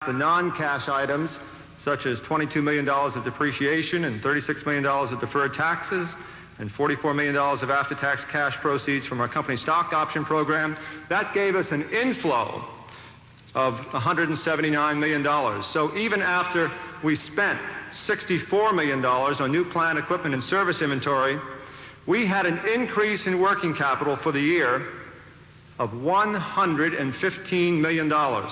The non-cash items, such as $22 million of depreciation and $36 million of deferred taxes and $44 million of after-tax cash proceeds from our company stock option program, that gave us an inflow of $179 million. So even after we spent $64 million on new plant, equipment, and service inventory, we had an increase in working capital for the year of $115 million. And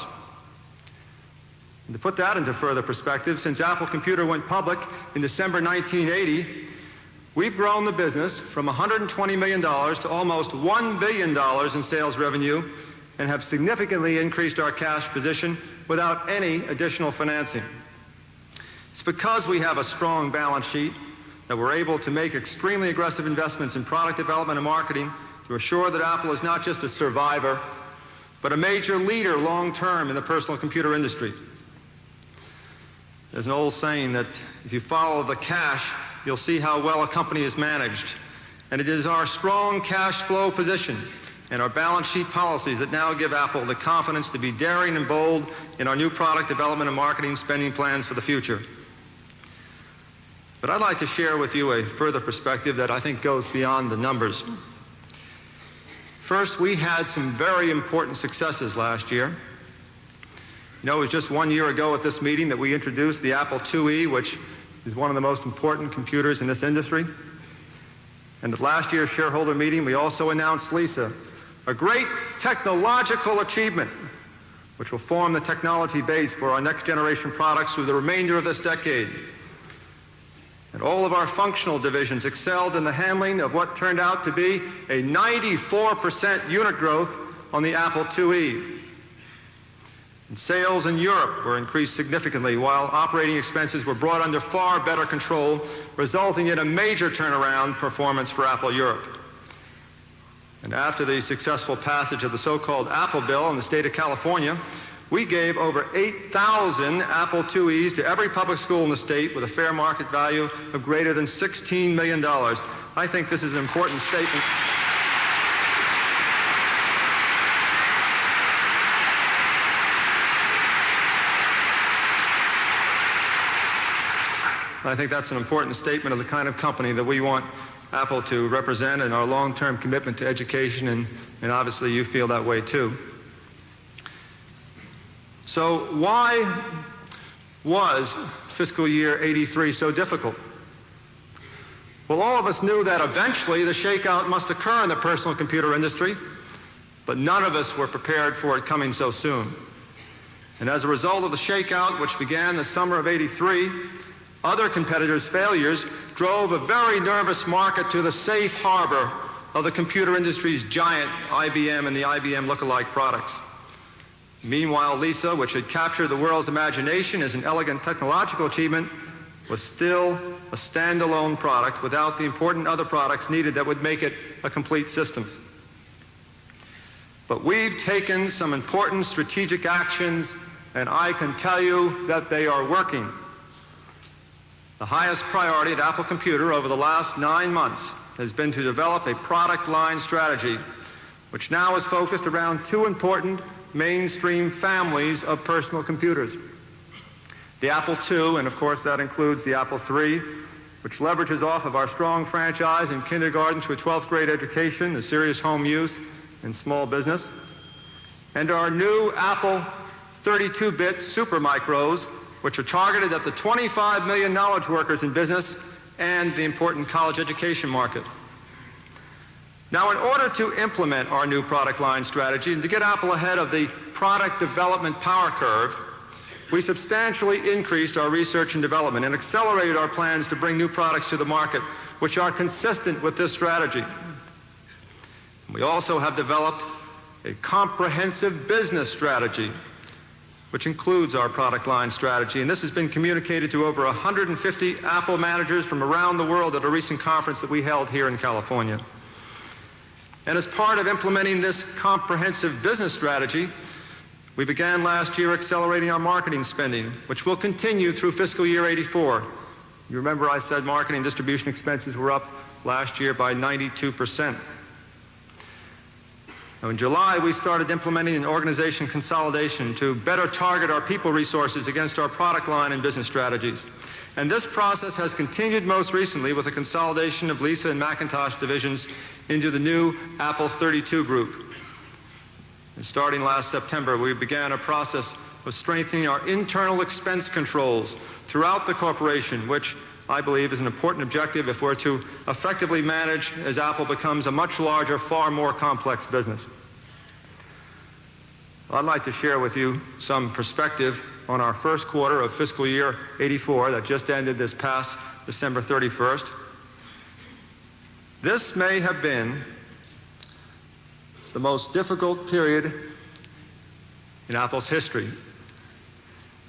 to put that into further perspective, since Apple Computer went public in December 1980, we've grown the business from $120 million to almost $1 billion in sales revenue and have significantly increased our cash position without any additional financing. It's because we have a strong balance sheet that we're able to make extremely aggressive investments in product development and marketing to assure that Apple is not just a survivor, but a major leader long-term in the personal computer industry. There's an old saying that if you follow the cash, you'll see how well a company is managed. And it is our strong cash flow position and our balance sheet policies that now give Apple the confidence to be daring and bold in our new product development and marketing spending plans for the future. But I'd like to share with you a further perspective that I think goes beyond the numbers. First, we had some very important successes last year. You know, it was just 1 year ago at this meeting that we introduced the Apple IIe, which is one of the most important computers in this industry. And at last year's shareholder meeting, we also announced Lisa, a great technological achievement, which will form the technology base for our next generation products through the remainder of this decade. And all of our functional divisions excelled in the handling of what turned out to be a 94% unit growth on the Apple IIe. And sales in Europe were increased significantly, while operating expenses were brought under far better control, resulting in a major turnaround performance for Apple Europe. And after the successful passage of the so-called Apple Bill in the state of California, we gave over 8,000 Apple IIes to every public school in the state with a fair market value of greater than $16 million. I think this is an important statement. I think that's an important statement of the kind of company that we want Apple to represent and our long-term commitment to education, and obviously you feel that way too. So why was fiscal year 83 so difficult? Well, all of us knew that eventually the shakeout must occur in the personal computer industry, but none of us were prepared for it coming so soon. And as a result of the shakeout, which began the summer of 83, other competitors' failures drove a very nervous market to the safe harbor of the computer industry's giant IBM and the IBM lookalike products. Meanwhile, Lisa, which had captured the world's imagination as an elegant technological achievement, was still a standalone product without the important other products needed that would make it a complete system. But we've taken some important strategic actions, and I can tell you that they are working. The highest priority at Apple Computer over the last 9 months has been to develop a product line strategy, which now is focused around two important mainstream families of personal computers. The Apple II, and of course that includes the Apple III, which leverages off of our strong franchise in kindergarten through 12th grade education, the serious home use, and small business. And our new Apple 32-bit Supermicros, which are targeted at the 25 million knowledge workers in business and the important college education market. Now, in order to implement our new product line strategy and to get Apple ahead of the product development power curve, we substantially increased our research and development and accelerated our plans to bring new products to the market, which are consistent with this strategy. We also have developed a comprehensive business strategy, which includes our product line strategy, and this has been communicated to over 150 Apple managers from around the world at a recent conference that we held here in California. And as part of implementing this comprehensive business strategy, we began last year accelerating our marketing spending, which will continue through fiscal year 84. You remember I said marketing and distribution expenses were up last year by 92%. Now, in July, we started implementing an organization consolidation to better target our people resources against our product line and business strategies. And this process has continued most recently with the consolidation of Lisa and Macintosh divisions into the new Apple 32 group. And starting last September, we began a process of strengthening our internal expense controls throughout the corporation, which I believe is an important objective if we're to effectively manage as Apple becomes a much larger, far more complex business. I'd like to share with you some perspective on our first quarter of fiscal year 84 that just ended this past December 31st. This may have been the most difficult period in Apple's history.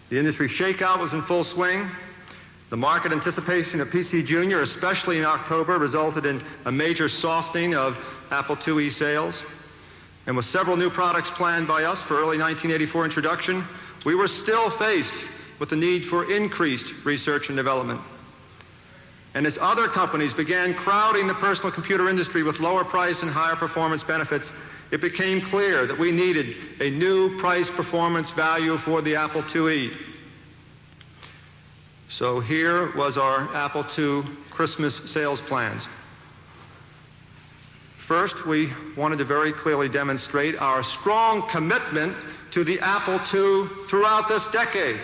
The industry shakeout was in full swing. The market anticipation of PC Junior, especially in October, resulted in a major softening of Apple IIe sales. And with several new products planned by us for early 1984 introduction, we were still faced with the need for increased research and development. And as other companies began crowding the personal computer industry with lower price and higher performance benefits, it became clear that we needed a new price performance value for the Apple IIe. So here was our Apple II Christmas sales plans. First, we wanted to very clearly demonstrate our strong commitment to the Apple II throughout this decade.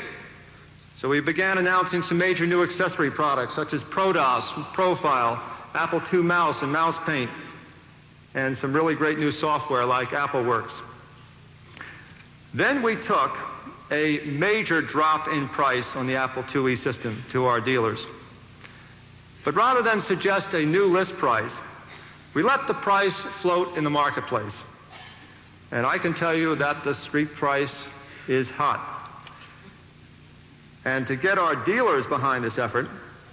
So we began announcing some major new accessory products such as ProDOS, Profile, Apple II Mouse and Mouse Paint, and some really great new software like AppleWorks. Then we took a major drop in price on the Apple IIe system to our dealers. But rather than suggest a new list price, we let the price float in the marketplace. And I can tell you that the street price is hot. And to get our dealers behind this effort,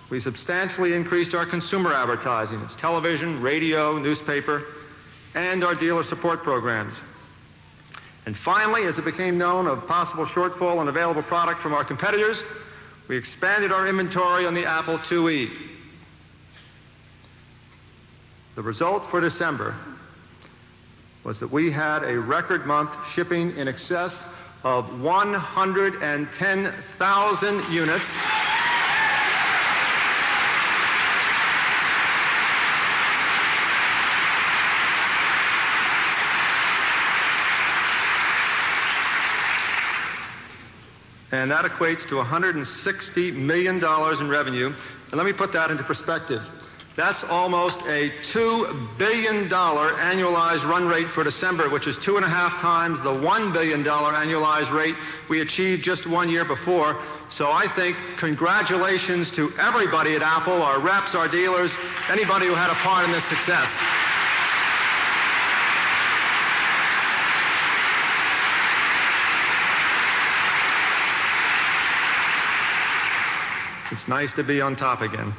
we substantially increased our consumer advertising. It's television, radio, newspaper, and our dealer support programs. And finally, as it became known of possible shortfall in available product from our competitors, we expanded our inventory on the Apple IIe. The result for December was that we had a record month shipping in excess of 110,000 units. And that equates to $160 million in revenue. And let me put that into perspective. That's almost a $2 billion annualized run rate for December, which is 2.5 times the $1 billion annualized rate we achieved just 1 year before. So I think congratulations to everybody at Apple, our reps, our dealers, anybody who had a part in this success. It's nice to be on top again.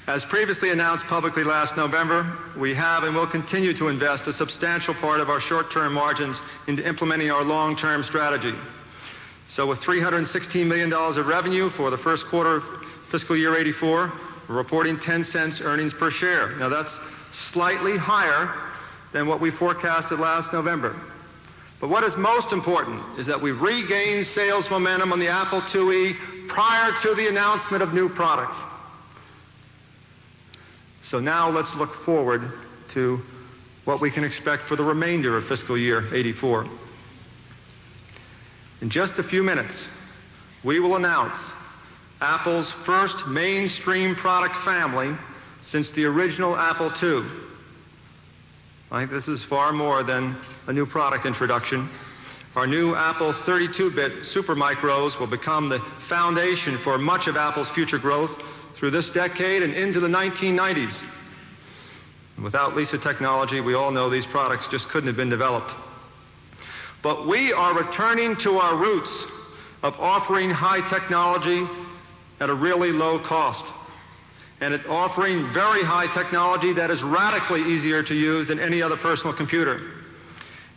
As previously announced publicly last November, we have and will continue to invest a substantial part of our short-term margins into implementing our long-term strategy. So with $316 million of revenue for the first quarter of fiscal year 84, we're reporting 10 cents earnings per share. Now that's slightly higher than what we forecasted last November. But what is most important is that we've regained sales momentum on the Apple IIe prior to the announcement of new products. So now let's look forward to what we can expect for the remainder of fiscal year 84. In just a few minutes, we will announce Apple's first mainstream product family since the original Apple II. I think this is far more than a new product introduction. Our new Apple 32-bit Supermicros will become the foundation for much of Apple's future growth through this decade and into the 1990s. And without Lisa technology, we all know these products just couldn't have been developed. But we are returning to our roots of offering high technology at a really low cost, and at offering very high technology that is radically easier to use than any other personal computer.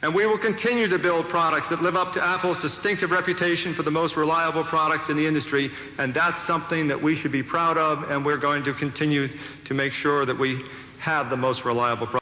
And we will continue to build products that live up to Apple's distinctive reputation for the most reliable products in the industry, and that's something that we should be proud of, and we're going to continue to make sure that we have the most reliable products.